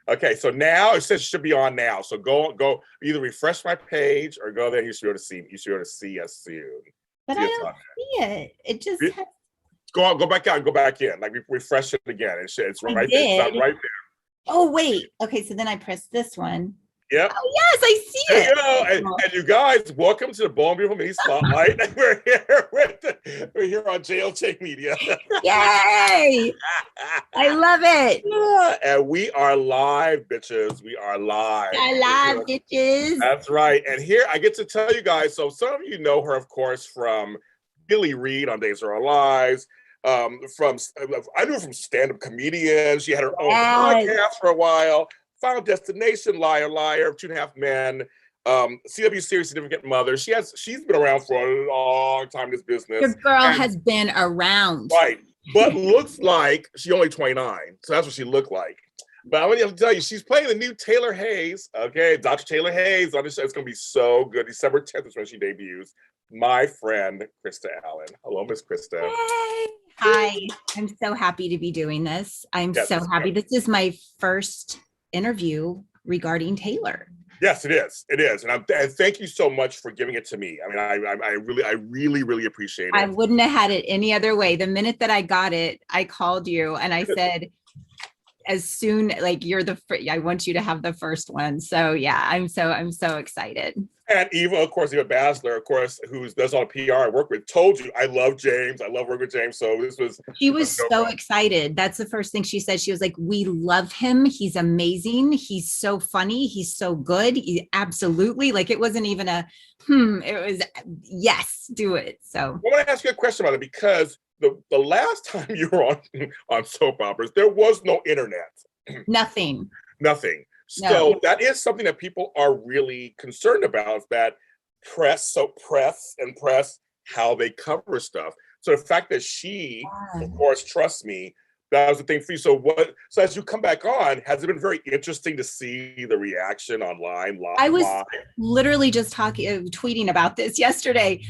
Okay, so now it says it should be on now. So go either refresh my page or go there. You should be able to see. You should be able to see us soon. But I don't see it. It just has... go back out and go back in. Like refresh it again. It's right there. It's not right there. Oh wait. Okay, so then I press this one. Yep. Oh yes, I see it. You know, and you guys, welcome to the Bold Beautiful Mini Spotlight. we're here on JLJ Media. Yay! I love it. And we are live, bitches. We are live. Bitches. That's right. And here I get to tell you guys. So some of you know her, of course, from Billie Reed on Days of Our Lives. I knew her from stand-up comedians. She had her own podcast for a while. Final Destination, Liar, Liar, 2.5 Men, CW series Significant Mother. She's been around for a long time in this business. Your girl has been around. Right. But looks like she's only 29. So that's what she looked like. But I want to tell you, she's playing the new Taylor Hayes. Okay, Dr. Taylor Hayes on the show. It's going to be so good. December 10th is when she debuts. My friend, Krista Allen. Hello, Miss Krista. Yay. Hi. I'm so happy to be doing this. I'm so happy. This is my first interview regarding Taylor. Yes, it is. It is. And thank you so much for giving it to me. I mean, I really appreciate it. I wouldn't have had it any other way. The minute that I got it, I called you and I said, as soon, like, I want you to have the first one. So yeah, I'm so excited. And Eva Basler, of course, who does all the PR I work with, told you I love James. I love working with James. So she was so excited. That's the first thing she said. She was like, we love him. He's amazing. He's so funny. He's so good. Absolutely. Like, it wasn't even it was, yes, do it. So I want to ask you a question about it, because the last time you were on soap operas, there was no internet. Nothing. So that is something that people are really concerned about, is that press how they cover stuff. So the fact that she, of course, trusts me, that was the thing for you. So as you come back on, has it been very interesting to see the reaction online? I was literally just tweeting about this yesterday.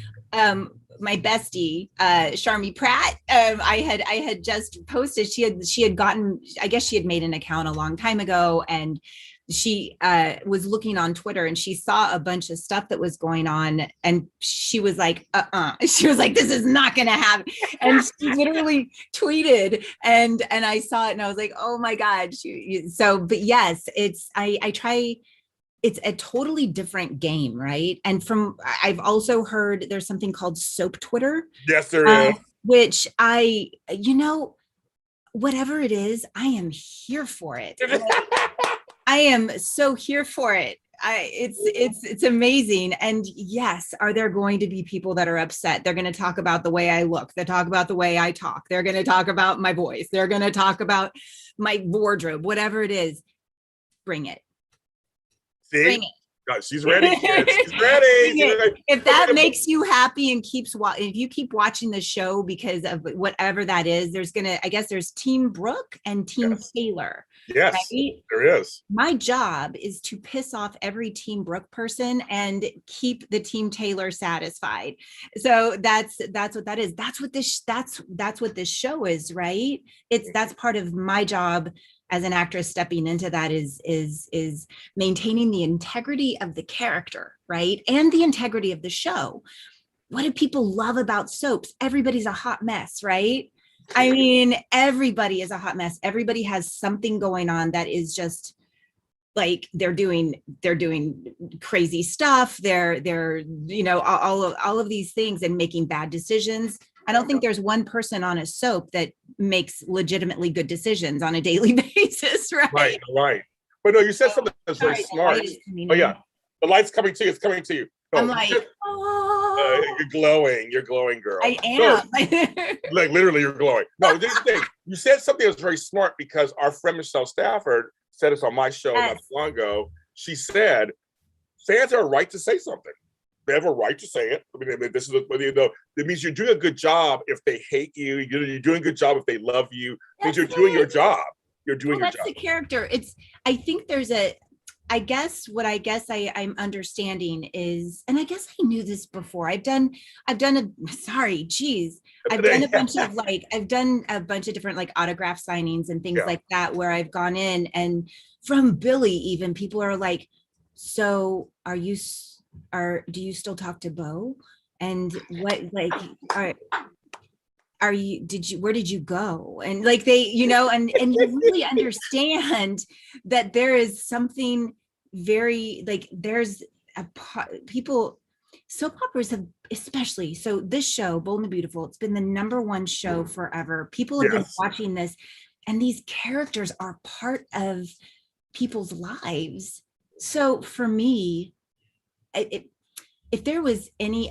My bestie, Sharmi Pratt, I had just posted, she had gotten, I guess she had made an account a long time ago, and she was looking on Twitter and she saw a bunch of stuff that was going on, and she was like, she was like, this is not gonna happen. And she literally tweeted, and I saw it and I was like, oh my God. But yes, I try. It's a totally different game, right? And I've also heard there's something called soap Twitter. Yes, there is. Which whatever it is, I am here for it. I am so here for it. It's amazing. And yes, are there going to be people that are upset? They're going to talk about the way I look. They talk about the way I talk. They're going to talk about my voice. They're going to talk about my wardrobe, whatever it is. Bring it. See? God, she's ready, kids. She's ready. If that makes you happy and if you keep watching the show because of whatever that is, there's Team Brooke and Team Taylor. Yes, right? There is. My job is to piss off every Team Brooke person and keep the Team Taylor satisfied. So that's what that is. That's what this show is, right? That's part of my job as an actress stepping into that is maintaining the integrity of the character, right? And the integrity of the show. What do people love about soaps? Everybody's a hot mess, right? I mean, everybody is a hot mess. Everybody has something going on that is just like they're doing crazy stuff. They're all of these things and making bad decisions. I don't think there's one person on a soap that makes legitimately good decisions on a daily basis, right? Right. But no, you said something that's very smart. Oh yeah, the light's coming to you. It's coming to you. No, I'm like, you're glowing. You're glowing, girl. I am. Like literally, you're glowing. No, this is the thing. You said something that's very smart, because our friend Michelle Stafford said this on my show not long ago. She said, fans have a right to say something. They have a right to say it. I mean, this is it means you're doing a good job if they hate you. You're doing a good job if they love you. It means you're doing your job. You're doing your job. That's the character. I I'm understanding is, and I guess I knew this before. I've done I've done a bunch of I've done a bunch of different like autograph signings and things like that, where I've gone in, and from Billie, even people are like, so do you still talk to Bo? And what, like, where did you go? And like they, and you really understand that there is something very, like, there's people, soap operas have, especially, so this show, Bold and the Beautiful, it's been the #1 show forever. People have been watching this, and these characters are part of people's lives. So for me, if there was any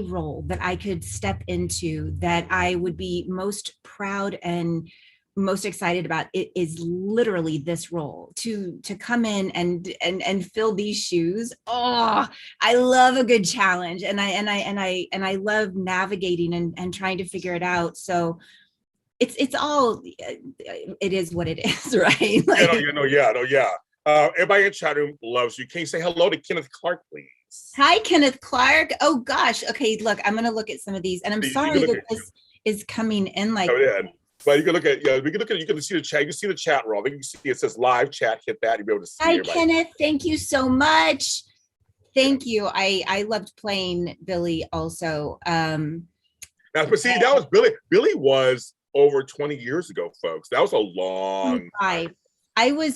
role that I could step into that I would be most proud and most excited about, it is literally this role, to come in and fill these shoes. Oh, I love a good challenge, and I love navigating and trying to figure it out. So it's all, it is what it is, right? Like, everybody in chat room loves you. Can you say hello to Kenneth Clark, please? Hi, Kenneth Clark. Oh gosh. Okay, look, I'm gonna look at some of these, and I'm sorry that this is coming in like. But you can look at, we can look at, you can see the chat. You can see the chat roll. I think you see it says live chat. Hit that. You'll be able to see. Hi, everybody. Kenneth. Thank you so much. Thank you. I loved playing Billie also. Now, but see, that was Billie. Billie was over 20 years ago, folks. That was a long time.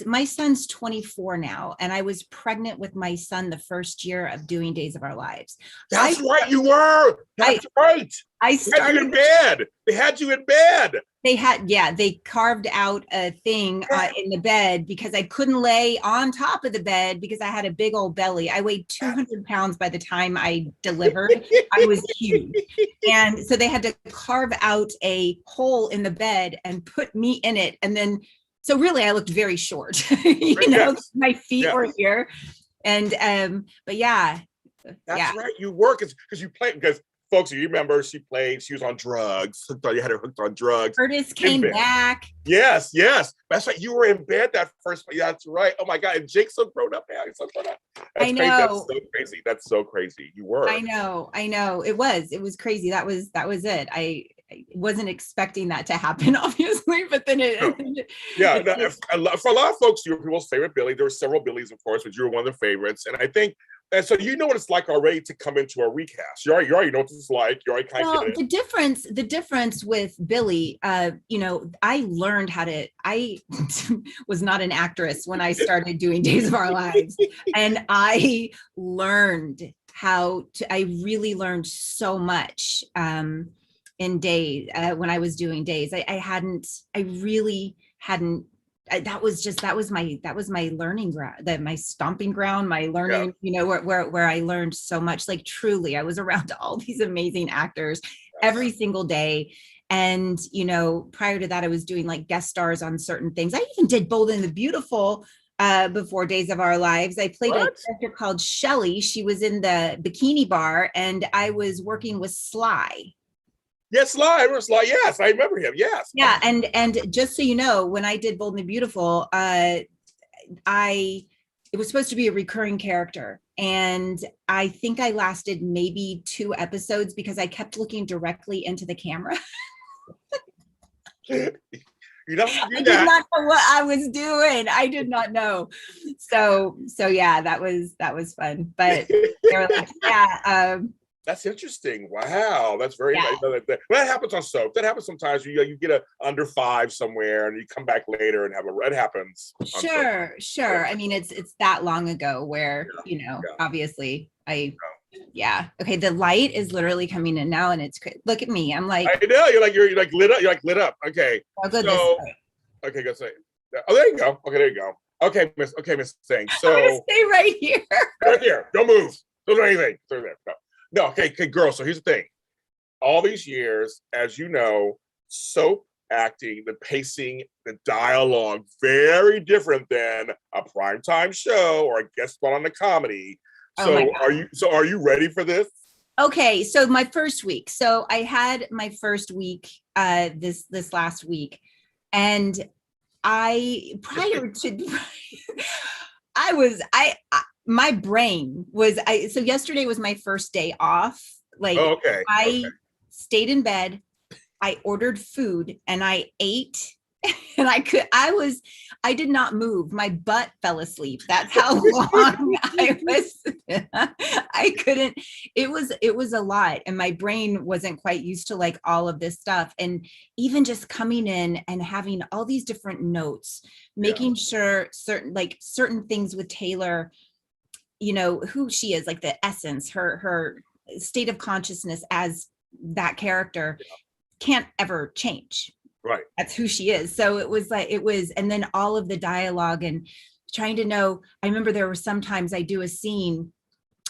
My son's 24 now, and I was pregnant with my son the first year of doing Days of Our Lives. That's right, you were. That's right. I started in bed. They had you in bed. They carved out a thing in the bed because I couldn't lay on top of the bed because I had a big old belly. I weighed 200 pounds by the time I delivered. I was huge. And so they had to carve out a hole in the bed and put me in it. And then, so really I looked very short, my feet were here. And, but yeah. That's right. You were, because you played, because folks, you remember she was on drugs. You had her hooked on drugs. Curtis came back. Yes. That's right. You were in bed that first. Yeah, that's right. Oh my God. And Jake's so grown up now. He's so grown up. I know. That's so crazy. You were. I know. It was crazy. That was it. I wasn't expecting that to happen, obviously, but then for a lot of folks, you were people's favorite Billie. There were several Billies, of course, but you were one of their favorites. And I think, and so you know what it's like already to come into a recast. You already know what it's like. You already kind of get it. The difference with Billie, I learned I was not an actress when I started doing Days of Our Lives. And I really learned so much in Days, when I was doing Days. I really hadn't. That was my learning ground, my stomping ground, my learning, where I learned so much. Like, truly, I was around all these amazing actors every single day. And, prior to that, I was doing like guest stars on certain things. I even did Bold and the Beautiful before Days of Our Lives. I played a character called Shelly. She was in the bikini bar, and I was working with Sly. Yes, Sly. Yes, I remember him. Yes. Yeah, and just so you know, when I did Bold and the Beautiful, it was supposed to be a recurring character, and I think I lasted maybe 2 episodes because I kept looking directly into the camera. You don't do I did not know what I was doing. I did not know. So yeah, that was fun. But they were like, that's interesting. Wow, that's very nice. That happens on soap. That happens sometimes. You get a under 5 somewhere, and you come back later and have it happens. Sure. I mean, it's that long ago where obviously Okay, the light is literally coming in now, and it's look at me. I'm like, I know you're like lit up. You're like lit up. Okay. I'll go this way. Okay, go say. Oh, there you go. Okay, there you go. Okay, Miss Thing. So I'm gonna stay right here. Right here. Don't move. Don't do anything. Stay there. No, okay, girl. So here's the thing. All these years, as you know, soap acting, the pacing, the dialogue, very different than a primetime show or a guest spot on the comedy. So are you ready for this? Okay, so my first week. So I had my first week this last week, and I my brain was, so yesterday was my first day off. Like, okay. I stayed in bed, I ordered food, and I ate. And I did not move. My butt fell asleep. That's how long I was. I couldn't, it was a lot. And my brain wasn't quite used to like all of this stuff. And even just coming in and having all these different notes, making sure certain things with Taylor, you know, who she is, like the essence, her state of consciousness as that character can't ever change. Right. That's who she is. So and then all of the dialogue and trying to know. I remember there were sometimes I do a scene,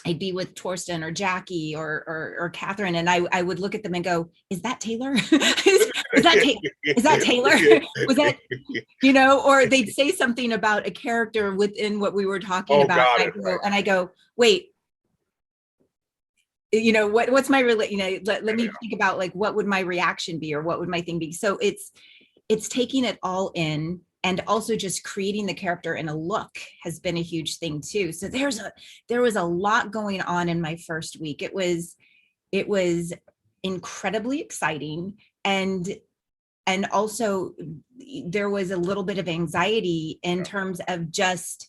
I'd be with Torsten or Jackie or Catherine, and I would look at them and go, is that Taylor? is that Taylor? Was that, you know, or they'd say something about a character within what we were talking about. And I go, wait, you know, what's my you know, let me think about like what would my reaction be, or what would my thing be. So it's taking it all in, and also just creating the character in a look has been a huge thing too. So there was a lot going on in my first week. It was incredibly exciting, and also there was a little bit of anxiety in terms of just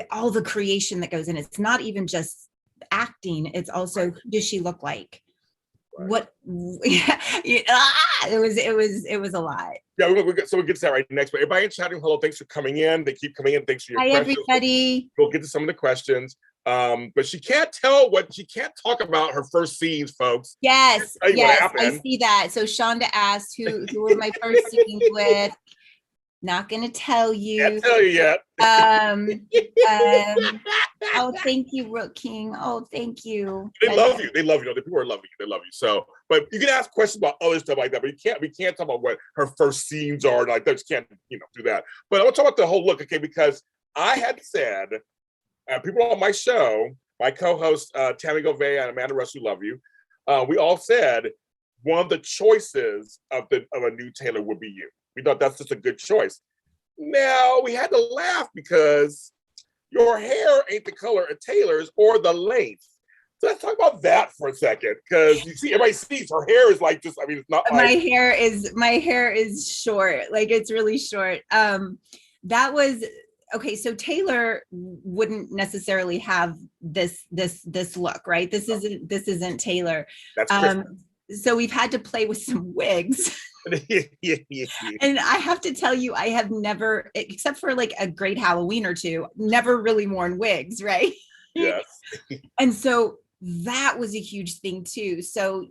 all the creation that goes in. It's not even just acting, it's also who does she look like, what it was a lot. Yeah, we'll get to that right next. But everybody in chatting, hello, thanks for coming in. They keep coming in. Thanks for your questions. Everybody. We'll get to some of the questions. But she can't talk about her first scenes, folks. Yes, I see that. So Shonda asked who were my first scenes with. Not gonna tell you. Can't tell you yet. Oh, thank you, Rook King. Oh, thank you. They love you. They love you. The people are loving you. They love you. So, but you can ask questions about other stuff like that. But we can't talk about what her first scenes are. Like that. Just can't do that. But I want to talk about the whole look, okay? Because I had said, people on my show, my co-hosts Tammy Govey and Amanda Russ, who love you, we all said one of the choices of a new Taylor would be you. We thought that's just a good choice. Now we had to laugh because your hair ain't the color of Taylor's or the length. So let's talk about that for a second, because you see, everybody sees her hair is like just, I mean, it's not like my hair is short, like it's really short. That was okay. So Taylor wouldn't necessarily have this look, right? This isn't Taylor. That's so we've had to play with some wigs. And I have to tell you, I have never, except for like a great Halloween or two, never really worn wigs, right? Yes. And so that was a huge thing too. So,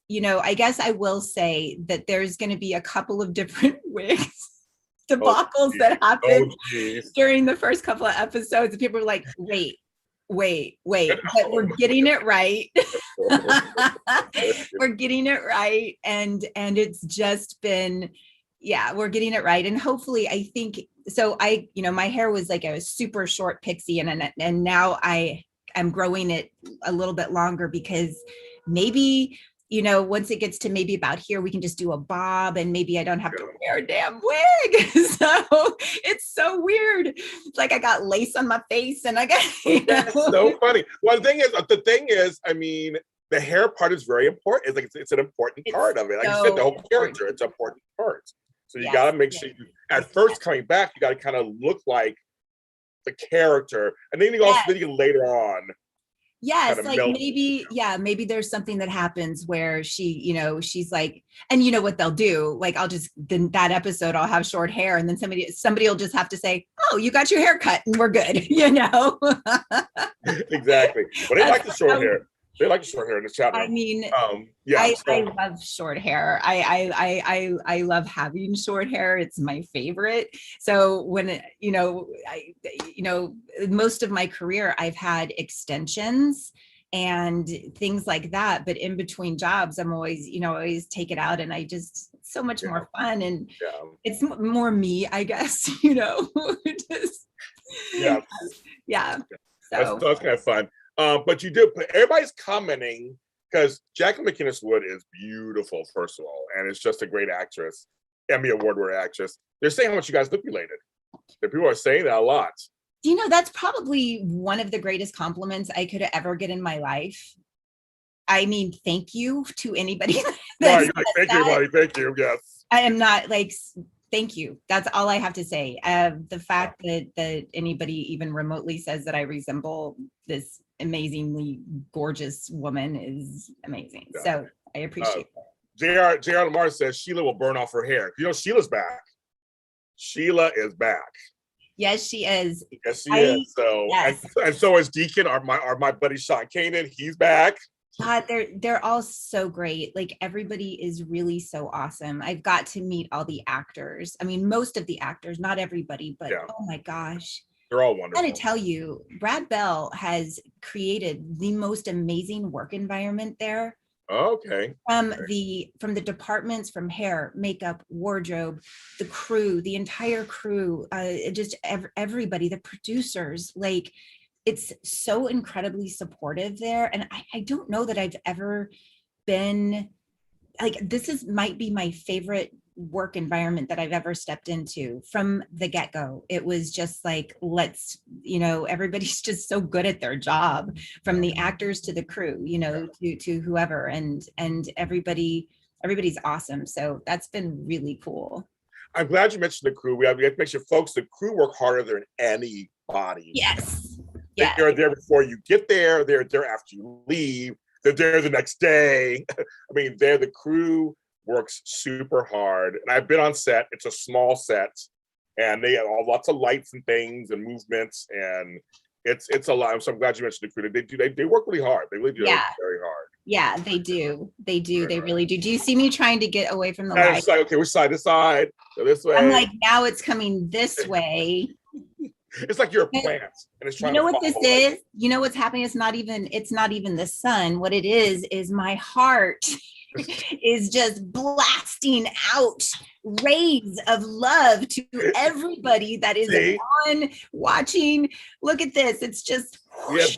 you know, I guess I will say that there's going to be a couple of different wigs debacles that happened during the first couple of episodes. And people were like, wait, but we're getting it right. We're getting it right. And it's just been, we're getting it right. And hopefully, I think, so my hair was like a super short pixie, and now I'm growing it a little bit longer, because maybe, once it gets to maybe about here, we can just do a bob, and maybe I don't have to wear a damn wig. So it's so weird. It's like I got lace on my face, and I got, That's so funny. Well, the thing is, I mean, the hair part is very important. It's like it's an important part of it. Like you said, the whole character, it's an important part. So you got to make sure at first coming back, you got to kind of look like the character, and then you can later on. Yes, like maybe there's something that happens where she's like, and you know what they'll do? Like that episode, I'll have short hair, and then somebody will just have to say, "Oh, you got your hair cut," and we're good, Exactly. But they like the short hair. They like the short hair in the chat room. I mean, I love short hair. I love having short hair. It's my favorite. So when most of my career, I've had extensions and things like that. But in between jobs, I'm always take it out, and it's so much more fun, and it's more me, I guess. Just, So that's kind of fun. But everybody's commenting because Jacqueline McInnes Wood is beautiful, first of all, and is just a great actress, Emmy Award-winning actress. They're saying how much you guys manipulated. The people are saying that a lot. You know, that's probably one of the greatest compliments I could ever get in my life. I mean, thank you to anybody that Right, says like, thank you, that. buddy. Thank you. Yes. I am not like, thank you. That's all I have to say. The fact that anybody even remotely says that I resemble this amazingly gorgeous woman is amazing. Yeah. So I appreciate it. JR Lamar says Sheila will burn off her hair. You know, Sheila's back. Sheila is back. Yes, she is. Yes, she is. So, yes. and so is Deacon, my buddy Sean Kanan. He's back. God, they're all so great. Like everybody is really so awesome. I've got to meet all the actors. I mean, most of the actors, not everybody, but oh my gosh. They're all wonderful. I gotta tell you, Brad Bell has created the most amazing work environment there. Okay. From the departments, from hair, makeup, wardrobe, the crew, the entire crew, just everybody, the producers, like it's so incredibly supportive there. And I don't know that I've ever been like, might be my favorite work environment that I've ever stepped into from the get-go. It was just like, let's, everybody's just so good at their job, from the actors to the crew, to whoever, and everybody's awesome. So that's been really cool. I'm glad you mentioned the crew. We have to make sure, folks, the crew work harder than anybody. Yes. Yeah. They're there before you get there. They're there after you leave. They're there the next day. I mean, the crew works super hard. And I've been on set. It's a small set. And they have lots of lights and things and movements. And it's a lot. So I'm glad you mentioned the crew. They work really hard. They really do work very hard. Yeah, they do. They do. They really do. Do you see me trying to get away from the light? light? Like, okay, which side? This side? So this way? I'm like, now it's coming this way. It's like you're a plant, and it's trying. You know what this is? You know what's happening? It's not even the sun. What it is my heart is just blasting out rays of love to everybody that is on watching. Look at this. It's just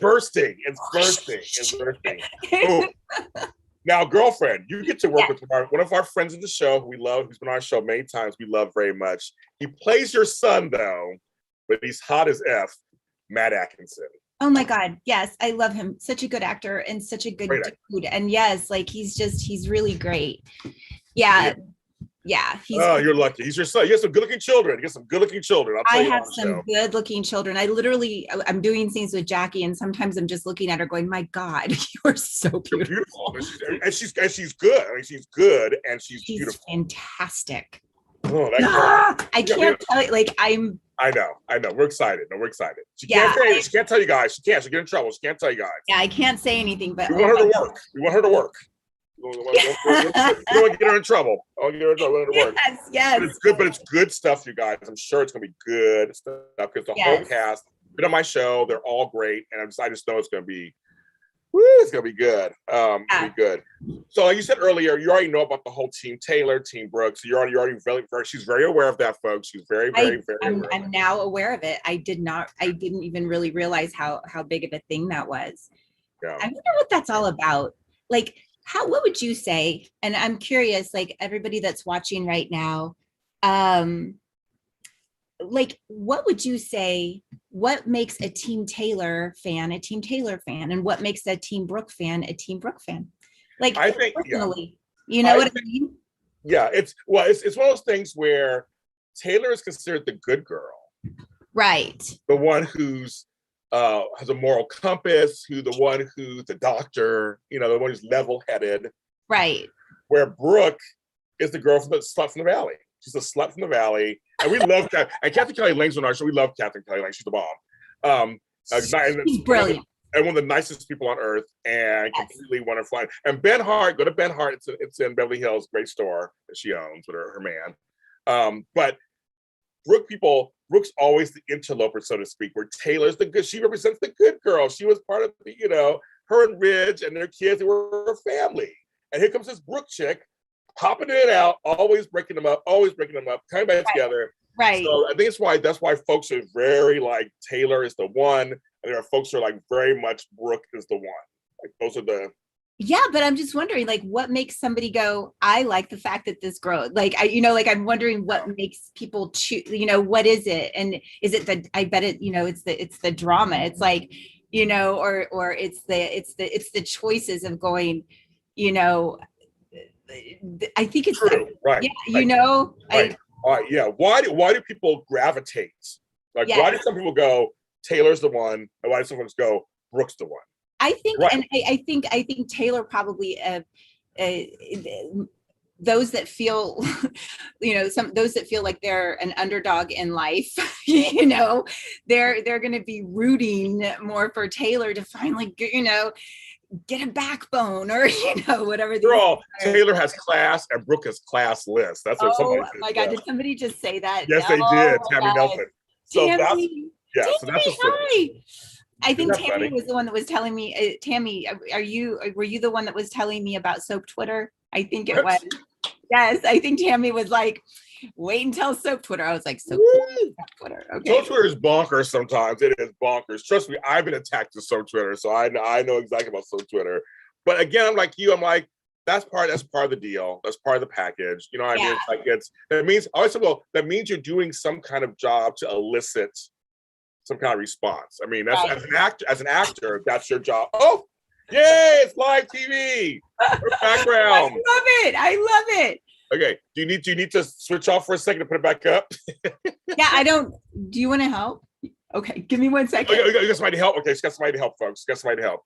bursting. It's bursting. It's bursting. Oh. Now, girlfriend, you get to work with one of our friends in the show who we love, who's been on our show many times. We love very much. He plays your son, though, but he's hot as F, Matt Atkinson. Oh my God. Yes. I love him. Such a good actor and such a good dude. And yes, like he's really great. Yeah. Yeah. You're lucky. He's your son. You have some good looking children. I have some good looking children. I'm doing scenes with Jackie, and sometimes I'm just looking at her going, my God, you're so beautiful. And she's good. I mean, she's good and she's beautiful. Fantastic. Oh, I can't tell you, like I know. We're excited. She can't tell you guys. She'll get in trouble. She can't tell you guys. Yeah, I can't say anything, but we want her to work. We don't want to get her in trouble. Yes. But it's good stuff, you guys. I'm sure it's gonna be good stuff because the whole cast been on my show. They're all great, and I just know it's gonna be. It's gonna be good. Be good. So, like you said earlier, you already know about the whole Team Taylor, Team Brooks. So you're already very. She's very aware of that, folks. She's very aware. I'm now aware of it. I didn't even really realize how big of a thing that was. Yeah. I wonder what that's all about. Like, what would you say? And I'm curious, like everybody that's watching right now, like, what would you say? What makes a Team Taylor fan a Team Taylor fan, and what makes a Team Brooke fan a Team Brooke fan? Like, I think personally, you know what I mean? Yeah, it's one of those things where Taylor is considered the good girl, right? The one who's has a moral compass, who's the doctor, the one who's level-headed, right? Where Brooke is the girl from the slut from the valley. She's a slut from the valley. And we love Kathy. And Kathy Kelly Lang's on our show. We love Kathy Kelly Lang. She's the bomb. She's brilliant. And one of the nicest people on earth, and completely wonderful. And Ben Hart, go to Ben Hart. It's in Beverly Hills, great store that she owns with her man. But Brooke's always the interloper, so to speak, where Taylor's the good. She represents the good girl. She was part of her and Ridge and their kids. They were a family. And here comes this Brooke chick, popping it out, always breaking them up, coming back together. Right. So I think that's why folks are very like Taylor is the one, and there are folks who are like very much Brooke is the one. Like those are the Yeah, but I'm just wondering, like, what makes somebody go, I like the fact that this grows. Like, like I'm wondering what makes people choose, what is it? And is it I bet it, it's the drama. It's like, or it's the choices of going, you know, I think it's True, right. yeah, right. All right, yeah. Why do people gravitate? Like, yes. why do some people go, Taylor's the one, and why do some folks go, Brooke's the one? I think, Right. and I think Taylor probably those that feel, those that feel like they're an underdog in life, they're going to be rooting more for Taylor to finally, get a backbone, or whatever. Taylor has class and Brooke has classless. That's what somebody said. Oh my God, did somebody just say that? Yes, they did. Tammy Nelson. So Tammy, so that's hi. I think Tammy funny? was the one that was telling me. Tammy, were you the one that was telling me about soap Twitter? I think it was. Yes, I think Tammy was like, wait until soap Twitter. I was like, soap Twitter. Okay. Soap Twitter is bonkers sometimes. It is bonkers. Trust me, I've been attacked to soap Twitter, so I know exactly about soap Twitter. But again, I'm like you. I'm like, that's part of the deal. That's part of the package. You know what I mean? It's like that means I always say, well, that means you're doing some kind of job to elicit some kind of response. I mean, that's right. As an actor, that's your job. Oh, yay, it's live TV. Background. I love it. Okay. Do you need to switch off for a second to put it back up? Yeah, I don't. Do you want to help? Okay, give me 1 second. Okay, you got somebody to help? Okay, she's got somebody to help, folks. Got somebody to help.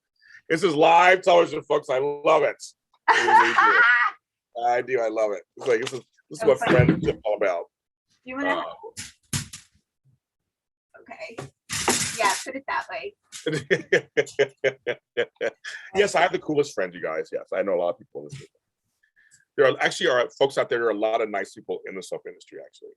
This is live television, folks. I love it. I do. I love it. It's like this is what friends are all about. You want to help? Okay. Yeah, put it that way. Yes, I have the coolest friends, you guys. Yes, I know a lot of people in this business. There are folks out there. There are a lot of nice people in the soap industry. Actually,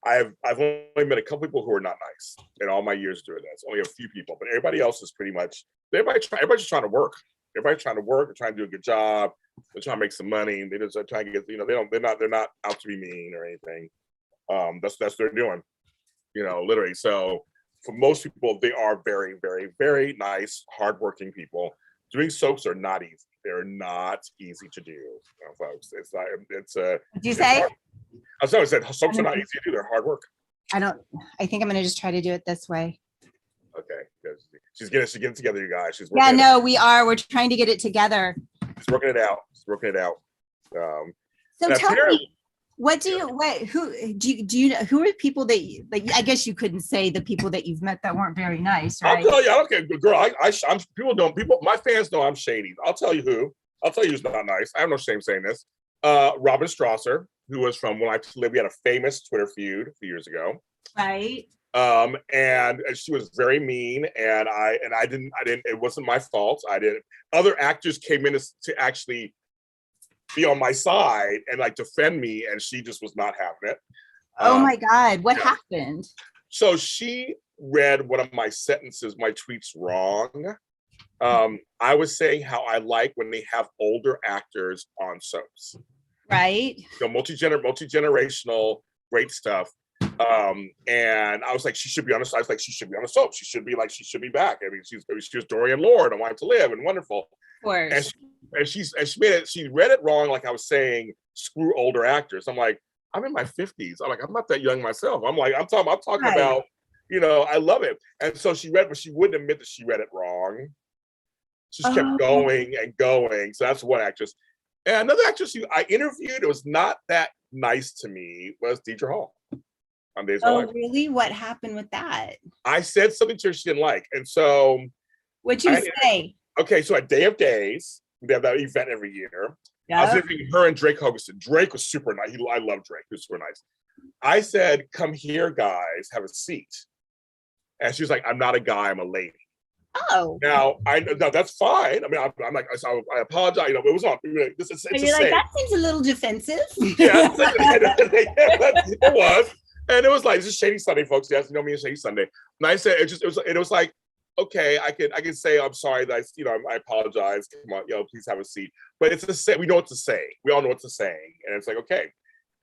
I've only met a couple people who are not nice in all my years doing this. Only a few people, but everybody else is pretty much everybody's just trying to work. Everybody's trying to work. They're trying to do a good job. They're trying to make some money. They just are trying to get. They're not out to be mean or anything. That's what they're doing. Literally. So for most people, they are very, very, very nice, hardworking people. Doing soaps are not easy. They're not easy to do, folks. It's not. It's a. Did you say? I said soaps are not easy to do. They're hard work. I think I'm going to just try to do it this way. Okay. She's getting together, you guys. We are. We're trying to get it together. She's working it out. So tell me, who are people that I guess you couldn't say the people that you've met that weren't very nice, right? I'll tell you, I don't care, girl. My fans know I'm shady. I'll tell you who's not nice. I have no shame saying this. Robin Strasser, who was from When I Lived. We had a famous Twitter feud a few years ago. Right. And she was very mean, and I didn't. It wasn't my fault. I didn't. Other actors came in to actually be on my side and like defend me, and she just was not having it. Oh my God, what happened? So she read one of my sentences, my tweets wrong. I was saying how I like when they have older actors on soaps. Right. Multi-generational, great stuff. And I was like, she should be on a soap. She should be back. I mean, she was Dorian Lord on Wanted to Live and wonderful. Of course. And she read it wrong, like I was saying, screw older actors. I'm like, I'm in my 50s. I'm like, I'm not that young myself. I'm talking about, I love it. And so she read, but she wouldn't admit that she read it wrong. She just kept going and going. So that's one actress. And another actress who I interviewed, it was not that nice to me, was Deidre Hall. On Days of Our Life. Really? What happened with that? I said something to her she didn't like. And so what'd you say? Okay, so at Day of Days, they have that event every year. Yep. I was interviewing her and Drake Hogerson. Drake was super nice. I love Drake. He was super nice. I said, come here, guys, have a seat. And she was like, I'm not a guy, I'm a lady. Oh. Now, that's fine. I mean, I'm like, I apologize. It was on. It's you're like, that seems a little defensive. Yeah, it was. And it was like, this is Shady Sunday, folks. Yes, you know me and Shady Sunday. And I said, it was like, okay, I can say I'm sorry that I apologize. Come on, please have a seat. But it's we know what to say. We all know what to say, and it's like, okay.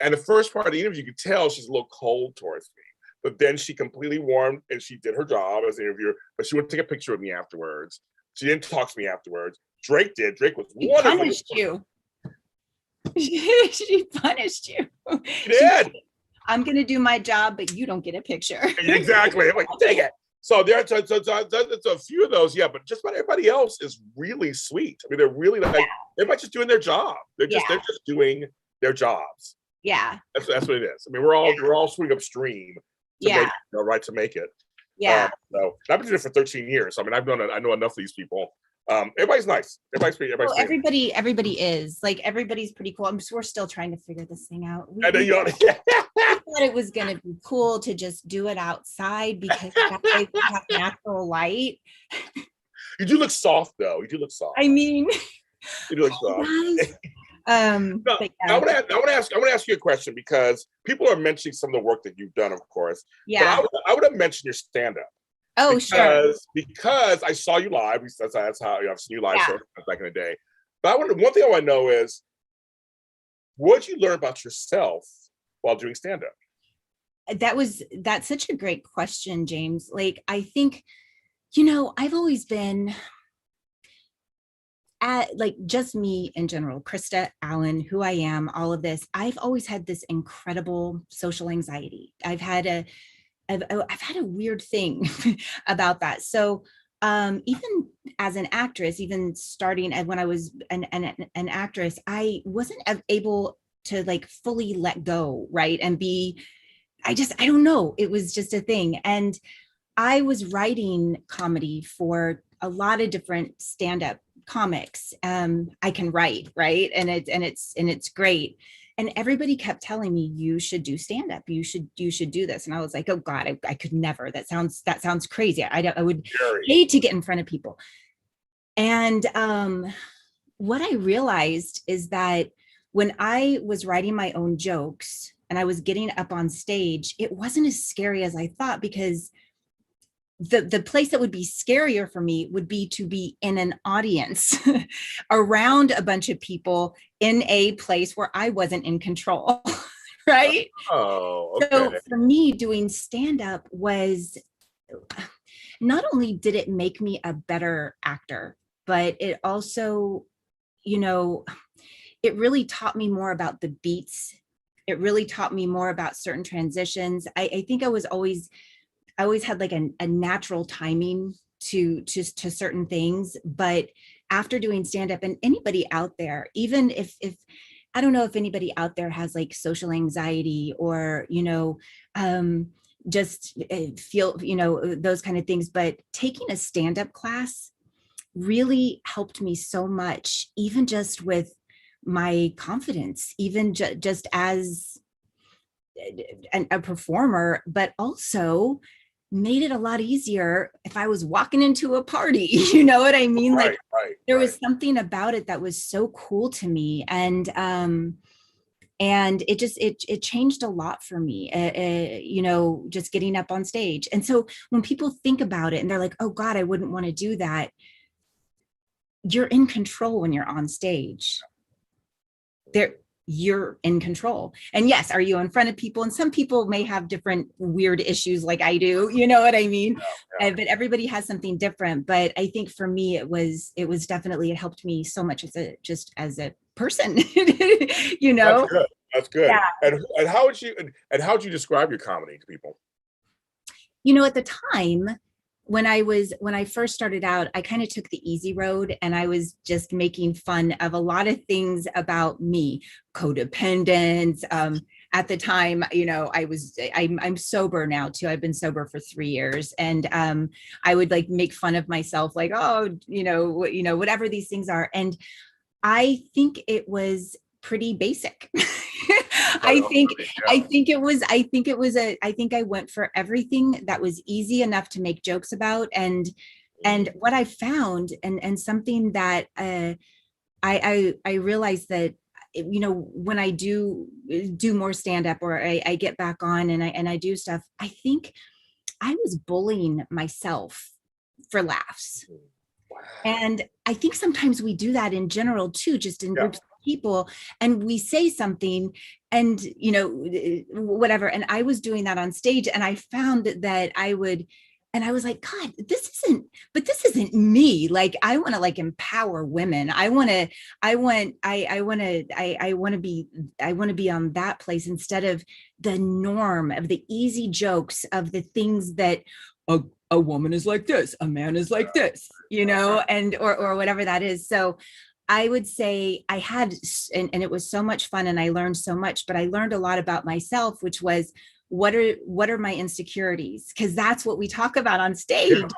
And the first part of the interview, you could tell she's a little cold towards me. But then she completely warmed, and she did her job as an interviewer. But she wouldn't take a picture with me afterwards. She didn't talk to me afterwards. Drake did. Drake was She wonderful. punished you. She punished you. She did. I'm gonna do my job, but you don't get a picture. Exactly. I'm like, dang it. So there's a few of those, yeah, but just about everybody else is really sweet. I mean, they're really like everybody's just doing their job. They're just doing their jobs. Yeah. That's what it is. I mean, we're all swimming upstream to make to make it. Yeah. So I've been doing it for 13 years. I mean, I know enough of these people. Everybody's nice. Everybody is like, everybody's pretty cool. We're still trying to figure this thing out. I know I thought it was going to be cool to just do it outside because that way we have natural light. You do look soft, though. You do look soft. I mean, you do look soft. No, yeah. I want to ask you a question because people are mentioning some of the work that you've done, of course. Yeah. But I would have mentioned your stand-up. Oh, sure. Because I saw you live. That's how I've seen you live back in the day. But one thing I want to know is, what did you learn about yourself while doing stand-up? That's such a great question, James. Like, I think, I've always been like just me in general, Krista Allen, who I am, all of this. I've always had this incredible social anxiety. I've had a weird thing about that. So even as an actress, even starting when I was an actress, I wasn't able to like fully let go, right? And I don't know. It was just a thing. And I was writing comedy for a lot of different stand-up comics. I can write, right? And it's great. And everybody kept telling me, you should do stand-up. You should do this. And I was like, oh God, I could never. That sounds crazy. I would hate to get in front of people. And what I realized is that when I was writing my own jokes and I was getting up on stage, it wasn't as scary as I thought, because the place that would be scarier for me would be to be in an audience around a bunch of people in a place where I wasn't in control. Right. Oh, okay. So for me, doing stand-up was, not only did it make me a better actor, but it also, it really taught me more about the beats. It really taught me more about certain transitions. I think I always had like a natural timing to certain things. But after doing stand-up, and anybody out there, even if I don't know if anybody out there has like social anxiety or, just feel, those kind of things, but taking a stand-up class really helped me so much, even just with my confidence, even just as a performer, but also made it a lot easier if I was walking into a party. You know what I mean? Right, like there was something about it that was so cool to me. And it changed a lot for me, just getting up on stage. And so when people think about it and they're like, oh God, I wouldn't want to do that. You're in control when you're on stage. You're in control. And yes, are you in front of people? And some people may have different weird issues like I do, you know what I mean? Yeah. But everybody has something different. But I think for me, it was definitely, it helped me so much as a person, That's good. Yeah. And how would you describe your comedy to people? At the time, when I first started out, I kind of took the easy road, and I was just making fun of a lot of things about me, codependence. At the time, I'm sober now too. I've been sober for 3 years, and I would like make fun of myself, like, oh, whatever these things are. And I think it was pretty basic. I think I went for everything that was easy enough to make jokes about. And what I found, and something that I realized that, when I do more stand-up, or I get back on and I do stuff, I think I was bullying myself for laughs. Wow. And I think sometimes we do that in general too, just in groups of people, and we say something and whatever. And I was doing that on stage, and I found that I would and I was like, God, this isn't me. Like, I want to like empower women. I want to be on that place instead of the norm of the easy jokes of the things that a woman is like this, a man is like this, and or whatever that is. So I would say I had, and it was so much fun and I learned so much, but I learned a lot about myself, which was what are my insecurities? Because that's what we talk about on stage. Yeah,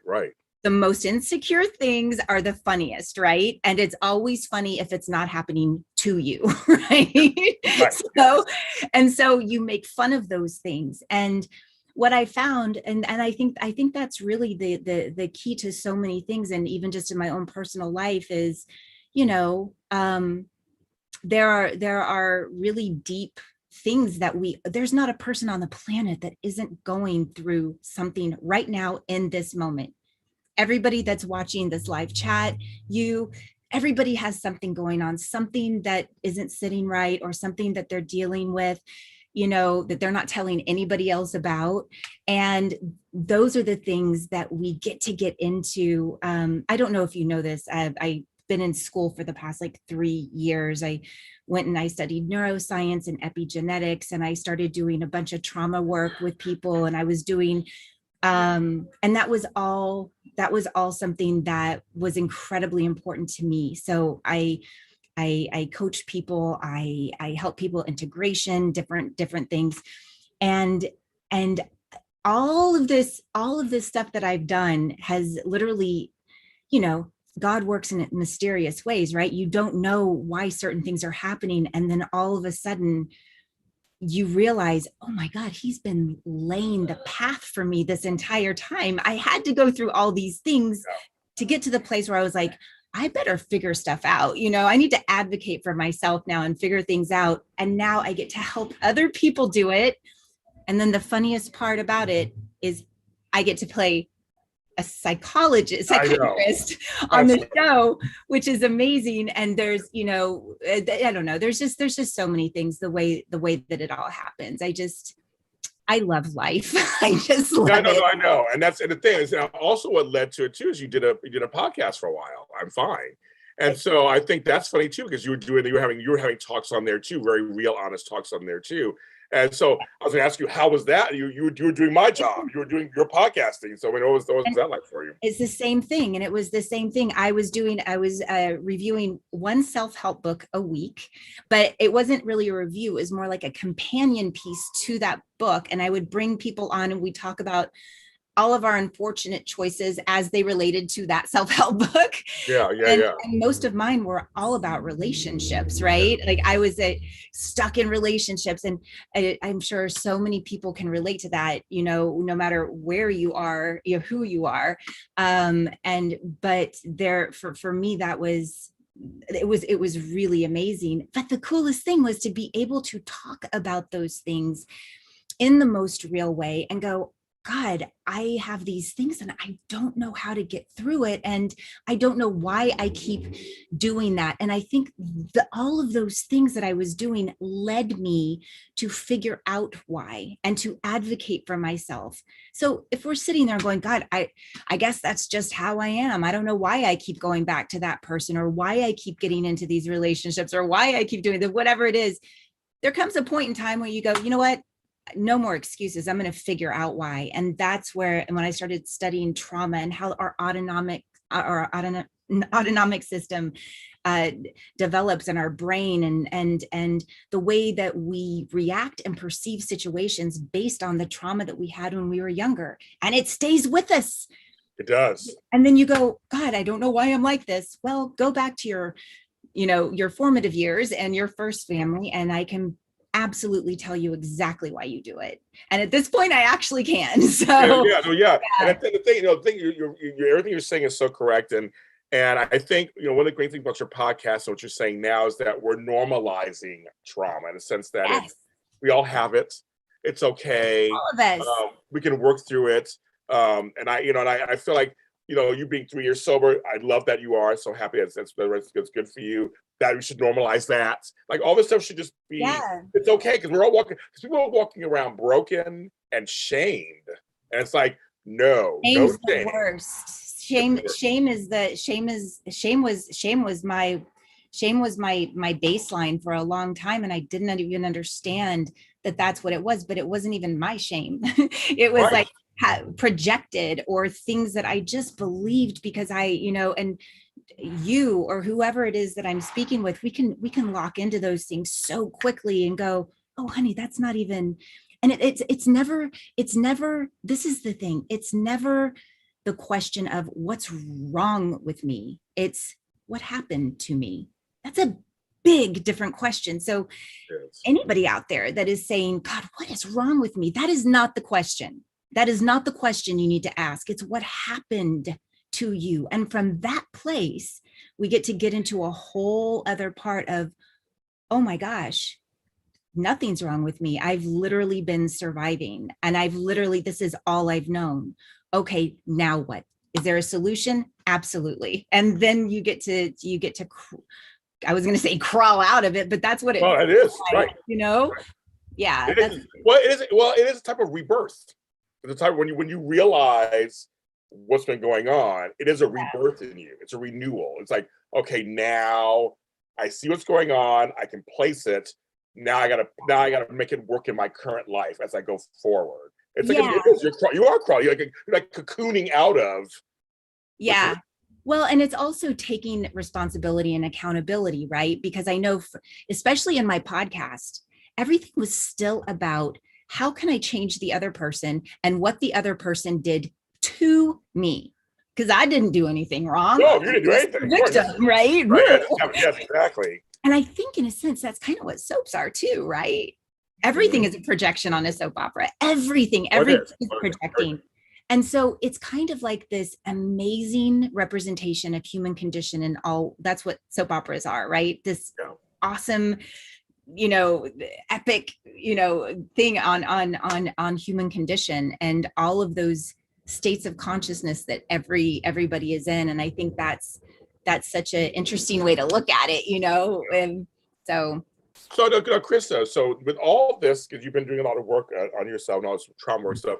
right. The most insecure things are the funniest, right? And it's always funny if it's not happening to you, right? So you make fun of those things. And what I found, and I think that's really the key to so many things, and even just in my own personal life, is, there are really deep things that there's not a person on the planet that isn't going through something right now in this moment. Everybody that's watching this live chat, everybody has something going on, something that isn't sitting right, or something that they're dealing with, that they're not telling anybody else about. And those are the things that we get into. I don't know if you know this. I've been in school for the past like 3 years. I went and I studied neuroscience and epigenetics, and I started doing a bunch of trauma work with people. And I was doing, and that was all something that was incredibly important to me. So I coach people, I help people integration, different things. And all of this stuff that I've done has literally, God works in mysterious ways, right? You don't know why certain things are happening. And then all of a sudden you realize, oh my God, he's been laying the path for me this entire time. I had to go through all these things to get to the place where I was like, I better figure stuff out. I need to advocate for myself now and figure things out. And now I get to help other people do it. And then the funniest part about it is I get to play a psychiatrist on the show, which is amazing. And there's, I don't know, there's just so many things, the way that it all happens. I love life. I just love it. I know. And that's, and the thing is, also what led to it too, is you did a podcast for a while, I'm Fine. And so I think that's funny too, because you were having talks on there too, very real, honest talks on there too. And so I was going to ask you, how was that? You were doing my job. You were doing your podcasting. So what was that like for you? It's the same thing. And it was the same thing. I was reviewing one self-help book a week, but it wasn't really a review. It was more like a companion piece to that book. And I would bring people on and we talk about all of our unfortunate choices as they related to that self-help book. And most of mine were all about relationships, right? Like I was stuck in relationships, and I'm sure so many people can relate to that, no matter where you are, who you are. But for me, that was, it was really amazing. But the coolest thing was to be able to talk about those things in the most real way and go, God, I have these things and I don't know how to get through it. And I don't know why I keep doing that. And I think all of those things that I was doing led me to figure out why and to advocate for myself. So if we're sitting there going, God, I guess that's just how I am. I don't know why I keep going back to that person, or why I keep getting into these relationships, or why I keep doing that, whatever it is. There comes a point in time where you go, you know what? No more excuses. I'm going to figure out why. And that's where, and when I started studying trauma and how our autonomic system develops in our brain, and the way that we react and perceive situations based on the trauma that we had when we were younger, and it stays with us. It does. And then you go, God, I don't know why I'm like this. Well, go back to your formative years and your first family, and I can absolutely tell you exactly why you do it. And at this point, I actually can. So yeah. And the thing, everything you're saying is so correct. And I think, one of the great things about your podcast and what you're saying now is that we're normalizing trauma in the sense that we all have it. It's okay. All of us. We can work through it. And I feel like, you being 3 years sober, I love that you are. So happy that's good for you. That we should normalize that. Like all this stuff should just be, it's okay, because people are walking around broken and shamed. And it's like, No Shame's the shame. worst. Shame was my baseline for a long time, and I didn't even understand that that's what it was. But it wasn't even my shame. It was Right. like projected, or things that I just believed because and you or whoever it is that I'm speaking with, we can lock into those things so quickly and go, oh honey, that's not even. And it's never, this is the thing, it's never the question of what's wrong with me, it's what happened to me. That's a big different question. So Yes. anybody out there that is saying, God, what is wrong with me, that is not the question. That is not the question you need to ask. It's what happened to you. And from that place, we get to get into a whole other part of, oh my gosh, nothing's wrong with me. I've literally been surviving, and this is all I've known. Okay, now what? Is there a solution? Absolutely. And then you get to, I was going to say crawl out of it, but that's what it is, like, right. Yeah. It is a type of rebirth. It's a type when you realize what's been going on, it is a rebirth in you. It's a renewal. It's like, okay, now I see what's going on. I can place it. Now I gotta make it work in my current life as I go forward. It's like you are crawling. You're like cocooning out of. Yeah. Well, and it's also taking responsibility and accountability, right? Because I know, especially in my podcast, everything was still about how can I change the other person and what the other person did to me. Because I didn't do anything wrong. No, you didn't do anything. Victim, right? Yes, exactly. And I think in a sense, that's kind of what soaps are too, right? Everything is a projection on a soap opera. Everything is projecting. And so it's kind of like this amazing representation of human condition and all. That's what soap operas are, right? This awesome, epic, thing on human condition and all of those states of consciousness that everybody is in. And I think that's such an interesting way to look at it, and so. So, Krista, so with all this, because you've been doing a lot of work on yourself and all this trauma work stuff,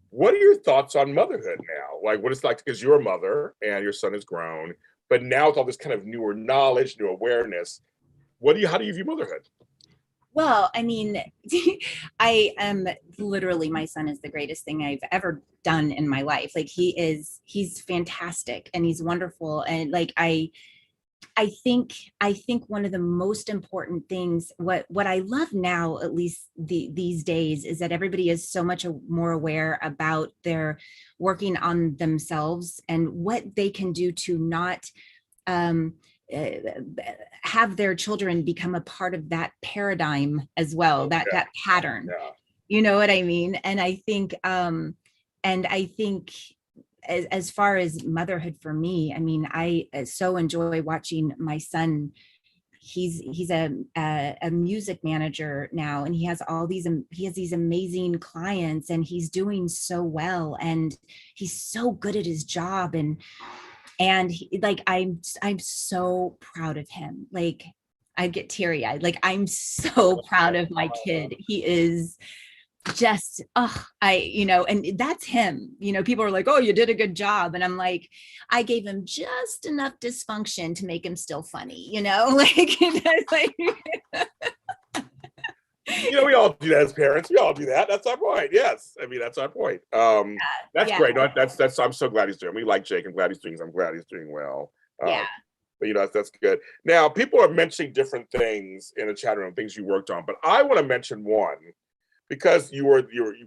what are your thoughts on motherhood now? Like, what it's like, because you're a mother and your son is grown, but now with all this kind of newer knowledge, new awareness, how do you view motherhood? Well, I mean, I am literally, my son is the greatest thing I've ever done in my life. Like he's fantastic and he's wonderful. And like, I think one of the most important things, what I love now, at least these days, is that everybody is so much more aware about their working on themselves and what they can do to not have their children become a part of that paradigm as well, that pattern. You know what I mean? And I think as far as motherhood for me, I mean, I so enjoy watching my son. He's a music manager now, and he has these amazing clients, and he's doing so well, and he's so good at his job, and like I'm so proud of him. Like I get teary eyed. Like I'm so proud of my kid. He is just and that's him. People are like, oh, you did a good job, and I'm like, I gave him just enough dysfunction to make him still funny, like we all do that as parents. We all do that. That's our point. Yes, I mean, that's our point. That's great. No, that's I'm so glad he's doing. We like Jake. I'm glad he's doing well. But that's good. Now, people are mentioning different things in the chat room, things you worked on, but I want to mention one. Because you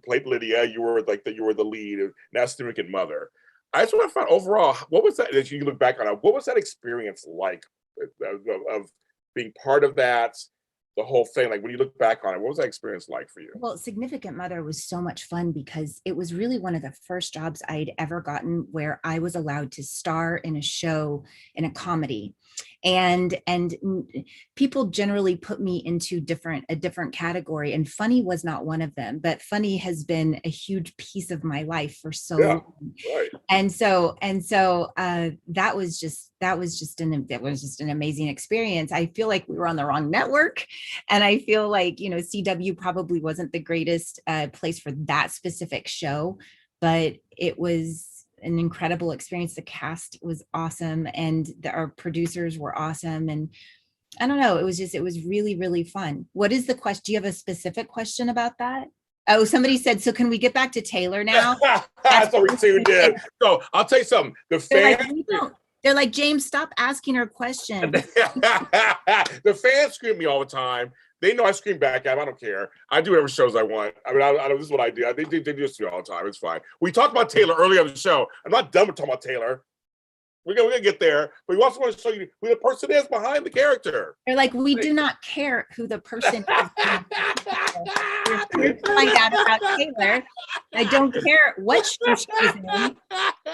played Lydia, you were the lead, now significant mother. I just want to find overall, what was that, as you look back on it, what was that experience like of being part of that, the whole thing? Like when you look back on it, what was that experience like for you? Well, Significant Mother was so much fun because it was really one of the first jobs I'd ever gotten where I was allowed to star in a show, in a comedy. And people generally put me into a different category, and funny was not one of them, but funny has been a huge piece of my life for so long. Right. And so that was just an amazing experience. I feel like we were on the wrong network, and I feel like CW probably wasn't the greatest place for that specific show. but it was an incredible experience. The cast was awesome, and our producers were awesome. And I don't know, it was really, really fun. What is the question? Do you have a specific question about that? Oh, somebody said, so can we get back to Taylor now? That's what we tuned in. So I'll tell you something. The fans, they're like, James, stop asking her questions. The fans scream at me all the time. They know I scream back at them. I don't care. I do whatever shows I want. I mean, I this is what I do. They do this to me all the time. It's fine. We talked about Taylor earlier on the show. I'm not done with talking about Taylor. We're gonna get there, but we also want to show you who the person is behind the character. They're like, we do not care who the person is. We're here to find out about Taylor. I don't care what show she's in. I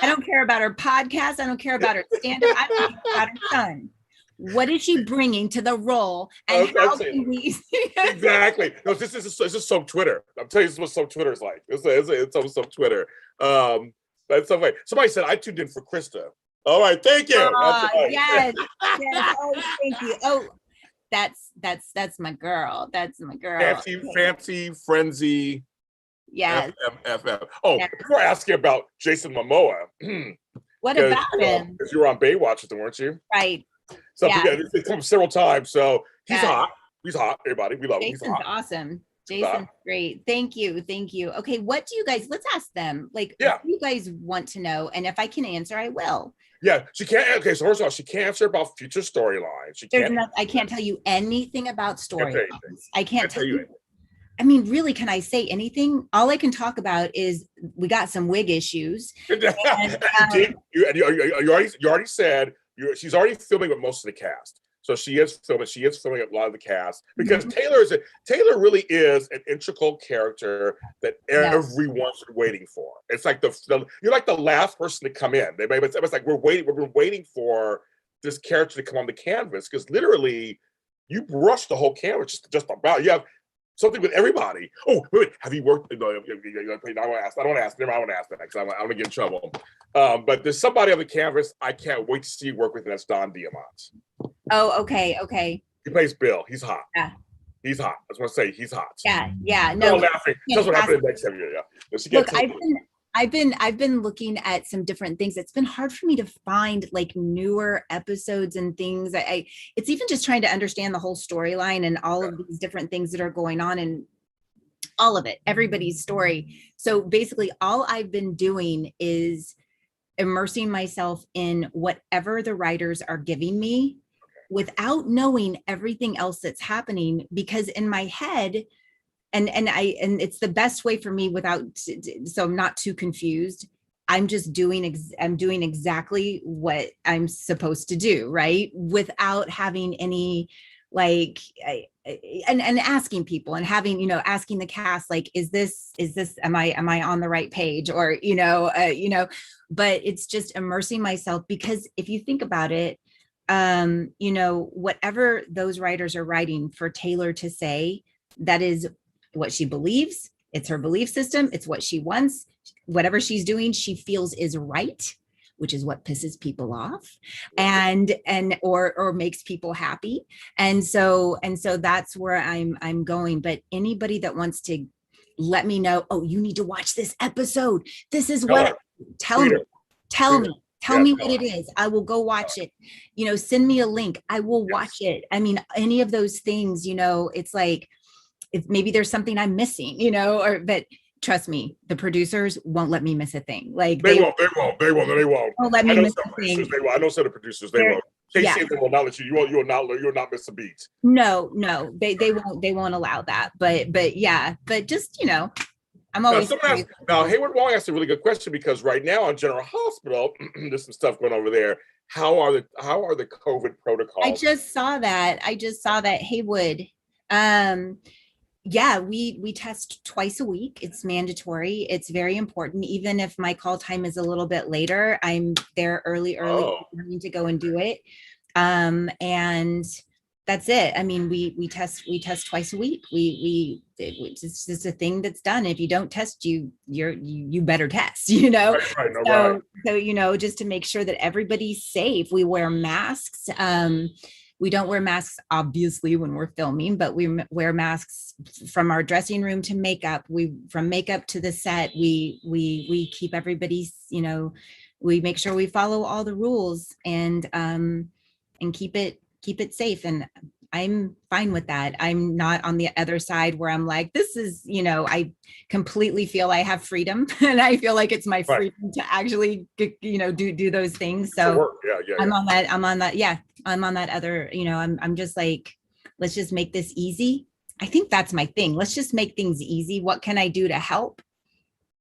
don't care about her podcast. I don't care about her stand-up. I don't care about her son. What is she bringing to the role? And how can we? Exactly. No, this is some Twitter. I'm telling you, this is what some Twitter is like. It's some Twitter. That's so funny. Somebody said I tuned in for Krista. All right, thank you. Yes. Oh, thank you. Oh, that's my girl. That's my girl. Fancy, frenzy. Yes. FFF. Oh, yes. You were asking about Jason Momoa. What about him? Because you were on Baywatch, weren't you? Right. So yeah, it's come several times. So he's hot. He's hot. Everybody, we love him. Jason's awesome. Jason's great. Thank you. Okay, what do you guys? Let's ask them. Like, what do you guys want to know? And if I can answer, I will. Yeah, she can't. Okay, so first of all, she can't answer about future storylines. She can't. I can't tell you anything about storylines. I can't tell you. I mean, really, can I say anything? All I can talk about is we got some wig issues. And, you already said she's already filming with most of the cast. So she is filming a lot of the cast because Taylor really is an integral character that everyone's waiting for. It's like you're like the last person to come in. It's like we've been waiting for this character to come on the canvas because literally you brush the whole canvas just about. You have something with everybody. Oh, wait, have you worked? No, I don't want to ask that because I'm gonna get in trouble. But there's somebody on the canvas I can't wait to see you work with, and that's Don Diamont. Oh, okay. He plays Bill. He's hot. Yeah. He's hot. I just want to say he's hot. Yeah. No. Laughing. That's what happened in the next time. Yeah. Look, I've been looking at some different things. It's been hard for me to find like newer episodes and things. It's even just trying to understand the whole storyline and all of these different things that are going on and all of it, everybody's story. So basically all I've been doing is immersing myself in whatever the writers are giving me without knowing everything else that's happening, because in my head, and it's the best way for me so I'm not too confused. I'm doing exactly what I'm supposed to do, right? Without having any and asking people and having, asking the cast, like, is this, am I on the right page? Or, but it's just immersing myself, because if you think about it, whatever those writers are writing for Taylor to say, that is what she believes. It's her belief system. It's what she wants. Whatever she's doing, she feels is right, which is what pisses people off or makes people happy. And so that's where I'm going. But anybody that wants to let me know, oh, you need to watch this episode. This is what, tell me what it is. I will go watch it. Send me a link. I will watch it. I mean, any of those things, it's like, if maybe there's something I'm missing, but trust me, the producers won't let me miss a thing. Like they won't let me miss a thing. I know some of the producers, they won't. They will not let you. You will not miss a beat. No, they won't allow that. But just I'm always. Now Hayward Wong asked a really good question, because right now on General Hospital, there's some stuff going over there. How are the COVID protocols? I just saw that, Haywood. We test twice a week. It's mandatory. It's very important. Even if my call time is a little bit later, I'm there early to go and do it. And that's it. I mean, we test twice a week. It's just a thing that's done. If you don't test, you better test, So, just to make sure that everybody's safe, we wear masks. We don't wear masks, obviously, when we're filming, but we wear masks from our dressing room to makeup. From makeup to the set, we keep everybody's, we make sure we follow all the rules and keep it safe. And I'm fine with that. I'm not on the other side where I'm like, this is, I completely feel I have freedom and I feel like it's my freedom to actually, do those things. So I'm on that. Yeah. I'm on that other, I'm just like, let's just make this easy. I think that's my thing. Let's just make things easy. What can I do to help?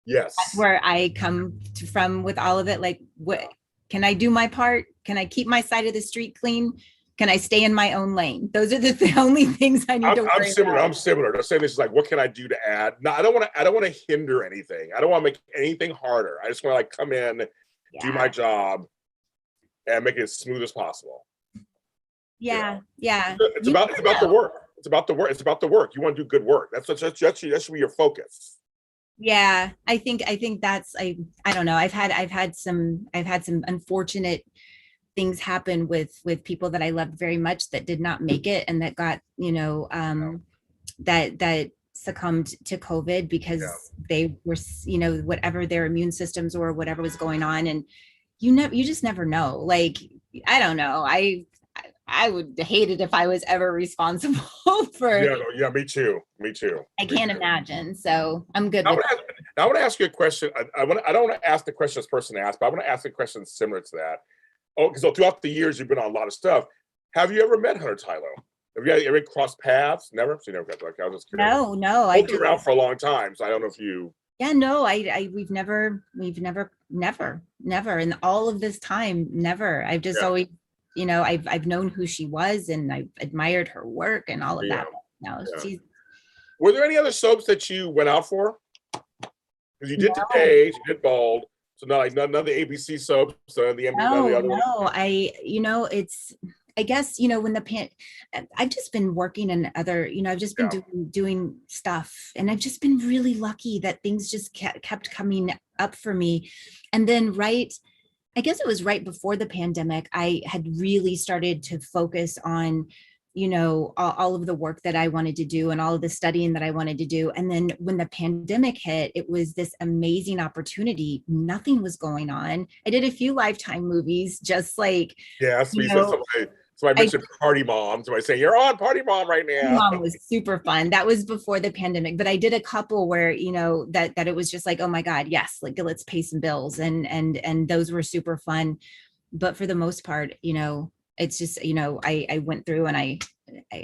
Yes. That's where I come from with all of it. Like, what can I do my part? Can I keep my side of the street clean? Can I stay in my own lane? Those are the only things I need to worry about. I'm similar. They're saying this is like, what can I do to add? No, I don't want to hinder anything. I don't want to make anything harder. I just want to like come in, do my job, and make it as smooth as possible. Yeah. It's about the work. It's about the work. You want to do good work. That should be your focus. Yeah, I think that's I don't know. I've had some unfortunate things happen with people that I loved very much that did not make it and that got, that succumbed to COVID because they were, whatever their immune systems or whatever was going on. And you just never know. Like, I don't know. I would hate it if I was ever responsible for. Yeah, me too. I can't imagine. So I'm good. I want to ask you a question. I don't want to ask the question this person asked, but I want to ask a question similar to that. Oh, because throughout the years you've been on a lot of stuff. Have you ever met Hunter Tylo? Have you ever crossed paths? Never. So you never got like I was just curious. No. I've been around for a long time, so I don't know if you. Yeah, no, we've never, in all of this time, never. I've just always, I've known who she was and I've admired her work and all of that. No, Were there any other soaps that you went out for? Because you did Today, you did Bald. So not like none of the ABC soaps, the NBC. No, it's, I guess, when I've just been working in other, I've just been doing stuff, and I've just been really lucky that things just kept coming up for me. And then I guess it was right before the pandemic, I had really started to focus on, all of the work that I wanted to do and all of the studying that I wanted to do. And then when the pandemic hit, it was this amazing opportunity. Nothing was going on. I did a few Lifetime movies, just like, so I mentioned Party Mom. So I say, you're on Party Mom right now. Mom was super fun. That was before the pandemic, but I did a couple where, that it was just like, oh my God, yes, like let's pay some bills. And those were super fun. But for the most part, it's just, I went through and I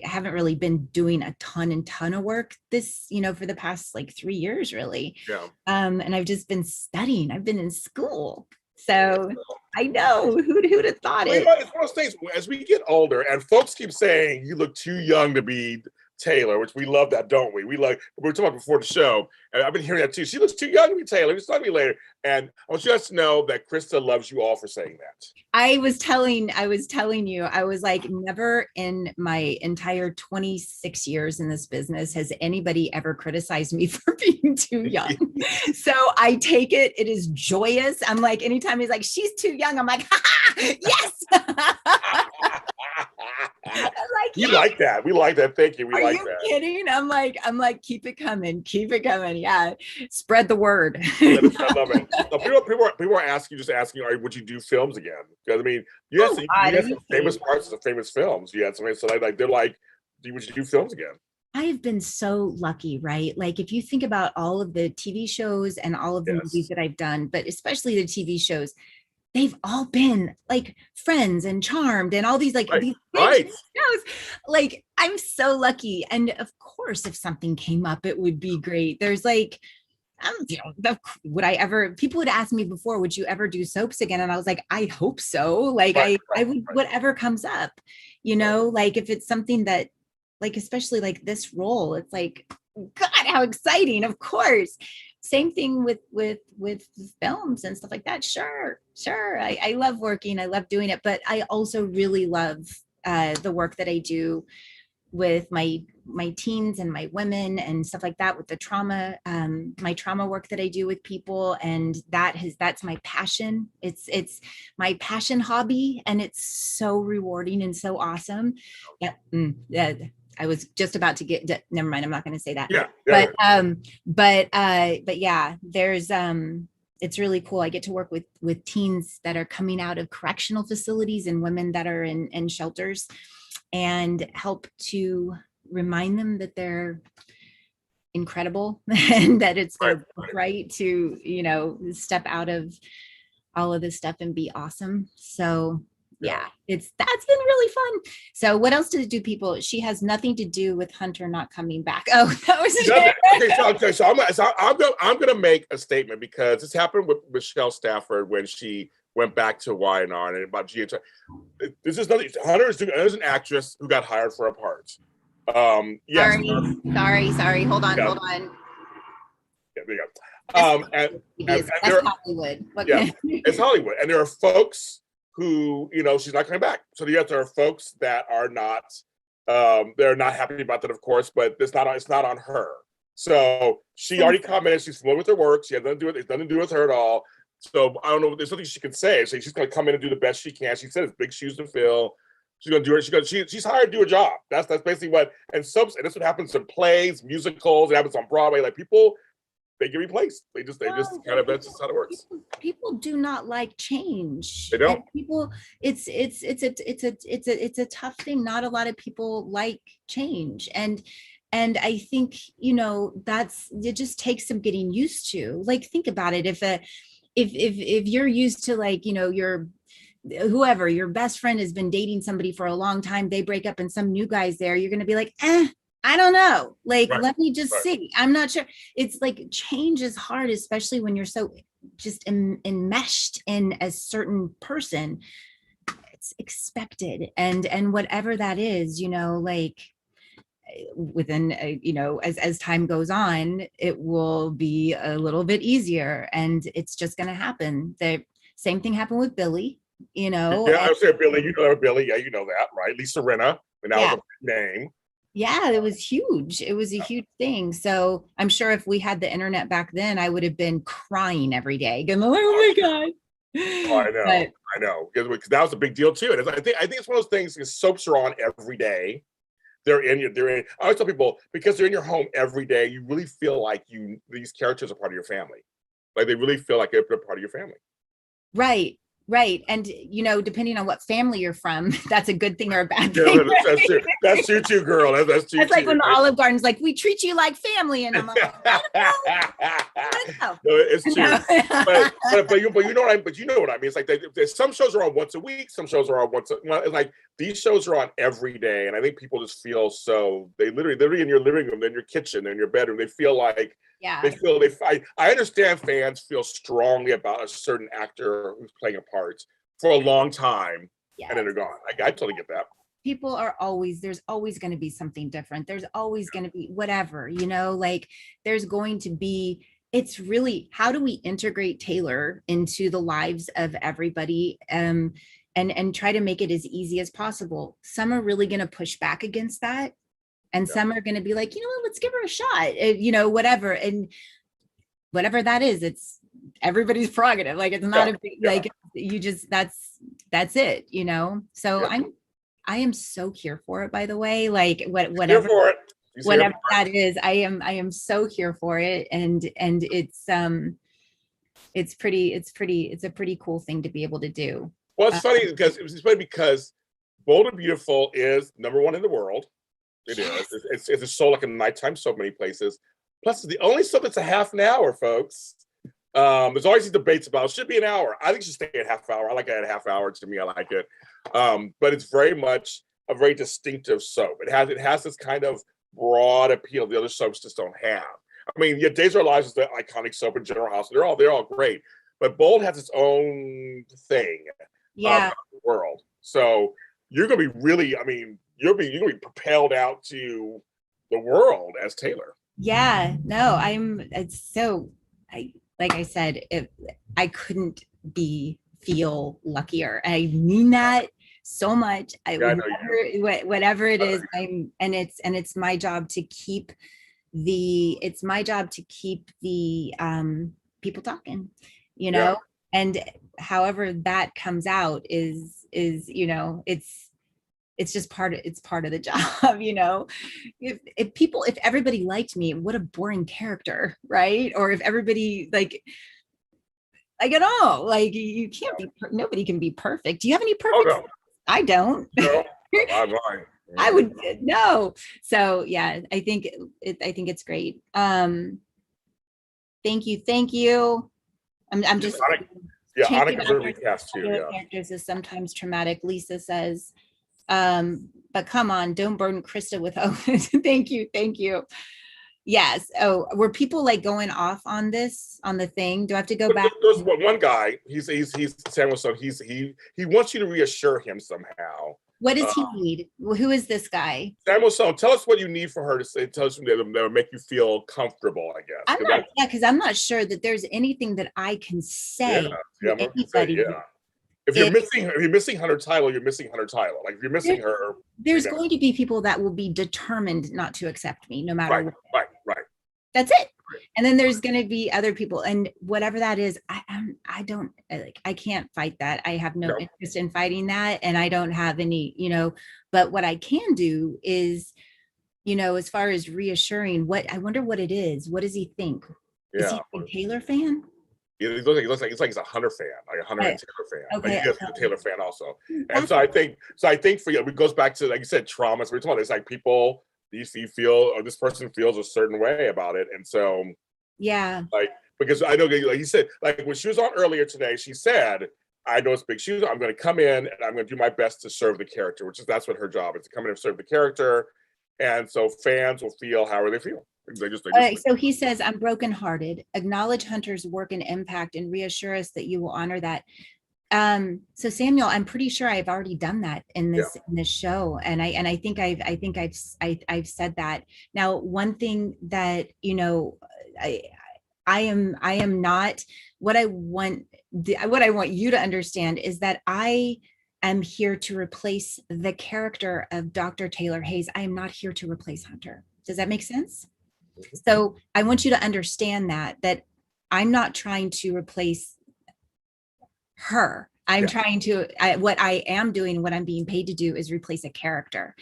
haven't really been doing a ton of work this, for the past like 3 years, really. Yeah. And I've just been studying. I've been in school. So I know who'd have thought it. It's one of those things, as we get older and folks keep saying you look too young to be Taylor, which we love that, don't we? We were talking about before the show, and I've been hearing that too. She looks too young to be Taylor. Just talk to me later. And I want you guys to know that Krista loves you all for saying that. I was telling you, I was like, never in my entire 26 years in this business has anybody ever criticized me for being too young. So I take it. It is joyous. I'm like, anytime he's like, she's too young, I'm like, yes. You like that. We like that. Thank you. Are you kidding? I'm like, keep it coming. Yeah. Spread the word. I love it. So people are asking, would you do films again? Because I mean, you had some famous parts of famous films. You had somebody so they're like, would you do films again? I have been so lucky, right? Like if you think about all of the TV shows and all of the movies that I've done, but especially the TV shows, they've all been like Friends and Charmed and all these these shows. Like I'm so lucky. And of course, if something came up, it would be great. There's like, people would ask me before, would you ever do soaps again? And I was like, I hope so. Like I would, whatever comes up, like if it's something that like, especially like this role, it's like, God, how exciting. Of course. Same thing with films and stuff like that. Sure. I love working. I love doing it, but I also really love the work that I do with my my teens and my women and stuff like that with the trauma, my trauma work that I do with people. And that's my passion. It's my passion hobby, and it's so rewarding and so awesome. Yeah. I was just about to never mind. I'm not going to say that. Yeah. But yeah, there's, it's really cool. I get to work with teens that are coming out of correctional facilities and women that are in shelters, and help to remind them that they're incredible and that it's their right to, step out of all of this stuff and be awesome. So yeah, that's been really fun. So what else do people? She has nothing to do with Hunter not coming back. Oh, that was I'm gonna make a statement, because this happened with Michelle Stafford when she went back to Y&R, and about GH. This is nothing. Hunter is an actress who got hired for a part. Yes. Sorry. Hold on. Yeah, there you go. That's Hollywood. Yeah, it's Hollywood, and there are folks who, she's not coming back. So there are folks that are not, they're not happy about that, of course, but it's not on her. So she already commented. She's familiar with her work. She has nothing to do with it. It's nothing to do with her at all. So I don't know. There's nothing she can say. So she's going to come in and do the best she can. She said it's big shoes to fill. She's going to do it. She's hired to do a job. That's basically what. And that's what happens in plays, musicals. It happens on Broadway. Like, people, they get replaced. They just kind of, that's just how it works. People do not like change. They don't. And people, it's a tough thing. Not a lot of people like change, and I think, it just takes some getting used to. Like, think about it. If you're used to, like, your whoever your best friend has been dating somebody for a long time, they break up and some new guy's there, you're going to be like, I don't know. Like, let me just see. I'm not sure. It's like, change is hard, especially when you're so just enmeshed in a certain person. It's expected. And whatever that is, like, within, as time goes on, it will be a little bit easier, and it's just going to happen. The same thing happened with Billie, Yeah, I would say Billie. You know her, Billie. Yeah, you know that, right? Lisa Rinna, and that was a name. Yeah, it was huge. It was a huge thing. So I'm sure if we had the internet back then, I would have been crying every day, going, oh my God. Oh, I know. Because that was a big deal too. And I think it's one of those things, because soaps are on every day. They're in. I always tell people, because they're in your home every day, you really feel like these characters are part of your family. Like, they really feel like they're part of your family. Right. And, depending on what family you're from, that's a good thing or a bad thing. Yeah, that's true. That's true too, girl. That's true. That's like when the Olive Garden's like, we treat you like family. And I'm like, I don't know. No, it's true. but you know what I mean? It's like, some shows are on once a week. Some shows are on it's like, these shows are on every day. And I think people just feel they literally in your living room, in your kitchen, in your bedroom, they feel like, I understand fans feel strongly about a certain actor who's playing a part for a long time, and then they're gone. I totally get that. People are there's always going to be something different. There's always going to be whatever, like, there's going to be, it's really, how do we integrate Taylor into the lives of everybody, and try to make it as easy as possible. Some are really going to push back against that. And some are going to be like, let's give her a shot, whatever. And whatever that is, it's everybody's prerogative. Like, it's not like, you just, that's it, So I am so here for it, by the way, like, whatever that is, I am so here for it. And it's a pretty cool thing to be able to do. Well, it's funny because Bold and Beautiful is #1 in the world. It is. It's a show, like a nighttime so many places. Plus, it's the only show that's a half an hour, folks. There's always these debates about it should be an hour. I think it should stay at half hour. I like it at half hour. To me, I like it. But it's very much a very distinctive soap. It has this kind of broad appeal the other soaps just don't have. I mean, Days of Our Lives is the iconic soap in General House. They're all great. But Bold has its own thing. In the world. So you're gonna be really, you're gonna be propelled out to the world as Taylor. Yeah, no, like I said, I couldn't feel luckier. I mean that so much. Yeah, I know you do. Whatever it is, it's my job to keep the people talking, you know, and however that comes out is, you know, it's just part of the job, you know. If everybody liked me, what a boring character, right? Or if everybody like, I get all like, you can't be, nobody can be perfect. Do you have any perfect? Oh, no. I don't. No, I'm lying. I would no. So yeah, I think it's great. Thank you. I'm just Annika's a recast too. Yeah. Characters is sometimes traumatic. Lisa says, but come on, don't burden Krista with hope. Thank you. Yes. Oh, were people like going off on this, on the thing? Do I have to go back? There's one guy. He's Samuel. So he wants you to reassure him somehow. What does he need? Who is this guy? Samuel, so tell us what you need for her to say. Tell us that will make you feel comfortable, I guess. Because I'm not sure that there's anything that I can say to anybody. If you're missing Hunter Tyler, you're missing Hunter Tyler. Like if you're missing her, there's going to be people that will be determined not to accept me, no matter what. Right. That's it. And then there's going to be other people, and whatever that is, I can't fight that. I have no interest in fighting that, and I don't have any, you know. But what I can do is, you know, as far as reassuring, I wonder what it is. What does he think? Is he a Taylor fan? It looks like he's a Hunter fan, like a Hunter and Taylor fan. Okay. But he is a Taylor fan also. And so I think for you, it goes back to, like you said, trauma. So we're talking, it's like people, you feel, or this person feels a certain way about it. And so, like, because I know, like you said, like when she was on earlier today, she said, I know it's big shoes. I'm going to come in and I'm going to do my best to serve the character, that's what her job is, to come in and serve the character. And so fans will feel however they feel. So he says, I'm brokenhearted. Acknowledge Hunter's work and impact and reassure us that you will honor that. So Samuel, I'm pretty sure I've already done that in this show. And I think I've said that. Now, one thing that, you know, I am not, what I want you to understand is that I am here to replace the character of Dr. Taylor Hayes. I am not here to replace Hunter. Does that make sense? So I want you to understand that I'm not trying to replace her. I'm trying to, what I am doing, what I'm being paid to do is replace a character.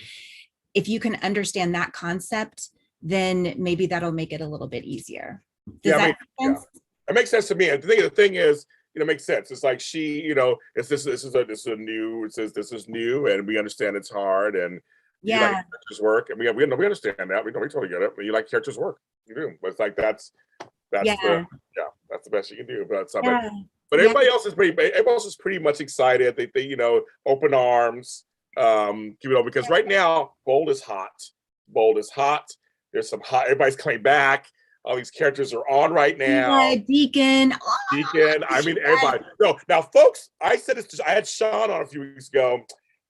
If you can understand that concept, then maybe that'll make it a little bit easier. Does that make sense? It makes sense to me. And the thing is, you know, it makes sense. It's like she, you know, this is new. It says this is new, and we understand it's hard, and you like characters' work, and we understand that. We totally get it. But you like characters' work, you do. But it's like that's the best you can do. But everybody else is pretty much excited. They you know, open arms. You know, because right now Bold is hot. There's some hot. Everybody's coming back. All these characters are on right now. Deacon. I mean, everybody. No, now, folks, I said this. I had Sean on a few weeks ago,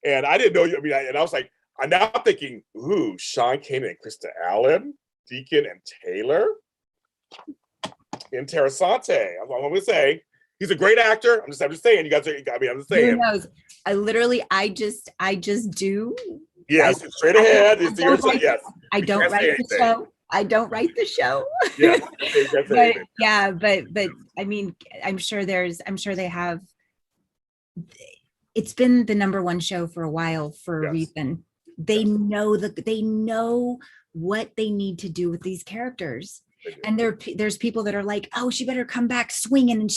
and I didn't know you. I mean, and I was like, I'm now thinking, ooh, Sean Kanan and Krista Allen, Deacon and Taylor, Interessante. I'm going to say he's a great actor. I'm just saying. You guys are. I mean, I'm just saying. Who knows? I just do. Yes, straight ahead. Yes. I don't write the show. I don't write the show. But I mean, I'm sure they have. It's been the number one show for a while for a reason. They know what they need to do with these characters. And there's people that are like, oh, she better come back swinging, and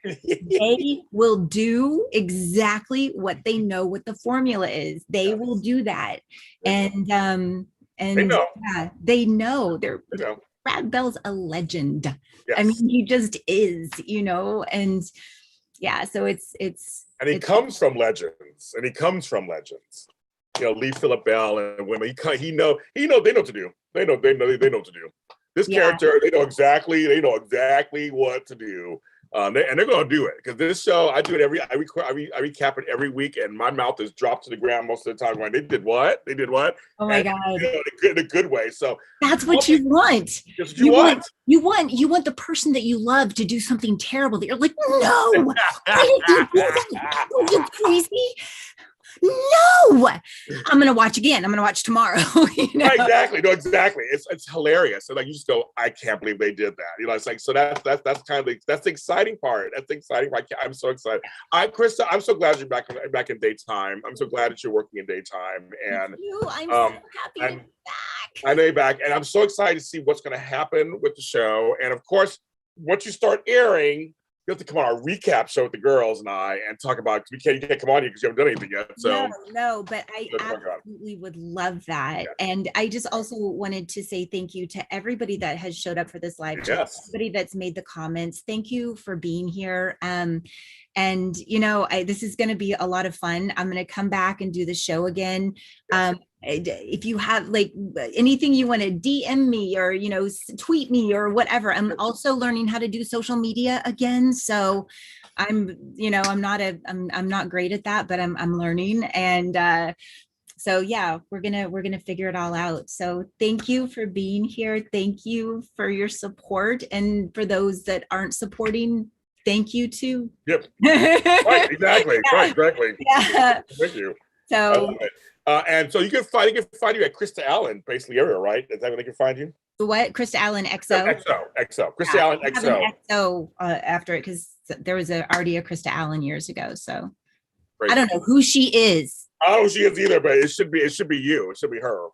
they will do exactly what they know what the formula is. They will do that. And they know. They know. Brad Bell's a legend. I mean, he just is, you know, and so it's and he comes from legends. You know, Lee Phillip Bell and women. They know what to do. They know what to do. This character, they know exactly what to do. And they're going to do it, because this show, I do it I recap it every week, and my mouth is dropped to the ground most of the time. Going, they did what? Oh my God! In a good way. So that's what you want. That's what you want. You want the person that you love to do something terrible that you're like, no, why did you do that? Are you crazy? no, I'm gonna watch again. I'm gonna watch tomorrow. You know? Right, exactly. No, exactly. It's hilarious. So like you just go, I can't believe they did that. You know, it's like, so that's kind of that's the exciting part. That's the exciting part. I'm so excited. Krista, I'm so glad you're back in daytime. I'm so glad that you're working in daytime. And I'm so happy to be back. I know you're back, and I'm so excited to see what's going to happen with the show. And of course, once you start airing, you have to come on our recap show with the girls and I and talk about, because you can't come on here because you haven't done anything yet. So no, but I absolutely would love that. Yeah. And I just also wanted to say thank you to everybody that has showed up for this live chat, everybody that's made the comments. Thank you for being here. And you know, this is going to be a lot of fun. I'm going to come back and do the show again. If you have like anything you want to DM me or, you know, tweet me or whatever. I'm also learning how to do social media again. So I'm not great at that, but I'm learning. And so yeah, we're gonna figure it all out. So thank you for being here. Thank you for your support. And for those that aren't supporting, thank you too. Yep. Right, exactly. Yeah. Right, exactly. Yeah. Thank you. So and so you can find you at Krista Allen basically everywhere, right? Is that where they can find you? What? Krista Allen XO? XO. Krista Allen XO. XO after it, because there was already a Krista Allen years ago. So Great. I don't know who she is. I don't know who she is either, but it should be you. It should be her.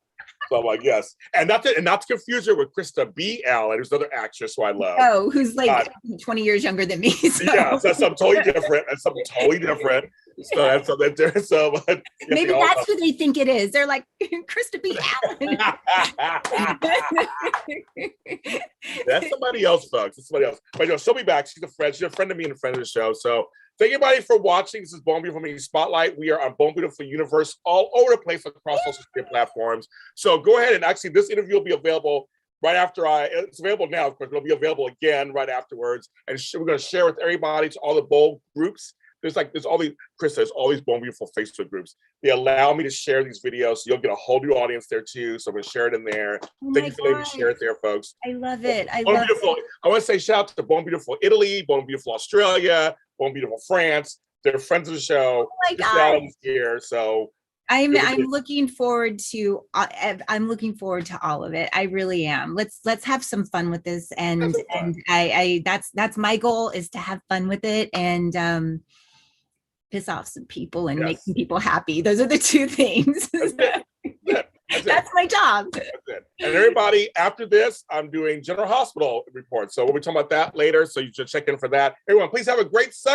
So I'm like, yes. And not to confuse her with Krista B. Allen, who's another actress who I love. Oh, who's like 20 years younger than me. So. Yeah, so that's something totally different. So maybe that's who they think it is. They're like, Krista B. Allen. That's somebody else, folks. It's somebody else. But you know, she'll be back. She's a friend of me and a friend of the show. So thank you, everybody, for watching. This is Bone Beautiful Media Spotlight. We are on Bone Beautiful Universe all over the place across social media platforms. So go ahead and actually, this interview will be available right after it's available now, of course, but it'll be available again right afterwards. And we're going to share with everybody, to all the Bone groups. There's all these Bone Beautiful Facebook groups. They allow me to share these videos, so you'll get a whole new audience there too. So we're share it in there. Thank you for letting me share it there, folks. I love it. I want to say shout out to Bone Beautiful Italy, Bone Beautiful Australia, Bone Beautiful France. They're friends of the show. Oh my God. Here, so I'm looking forward to all of it. I really am. Let's have some fun with this, and that's my goal, is to have fun with it and piss off some people and make some people happy. Those are the two things. That's my job. That's it. And everybody, after this, I'm doing General Hospital reports. So we'll be talking about that later. So you should check in for that. Everyone, please have a great Sunday.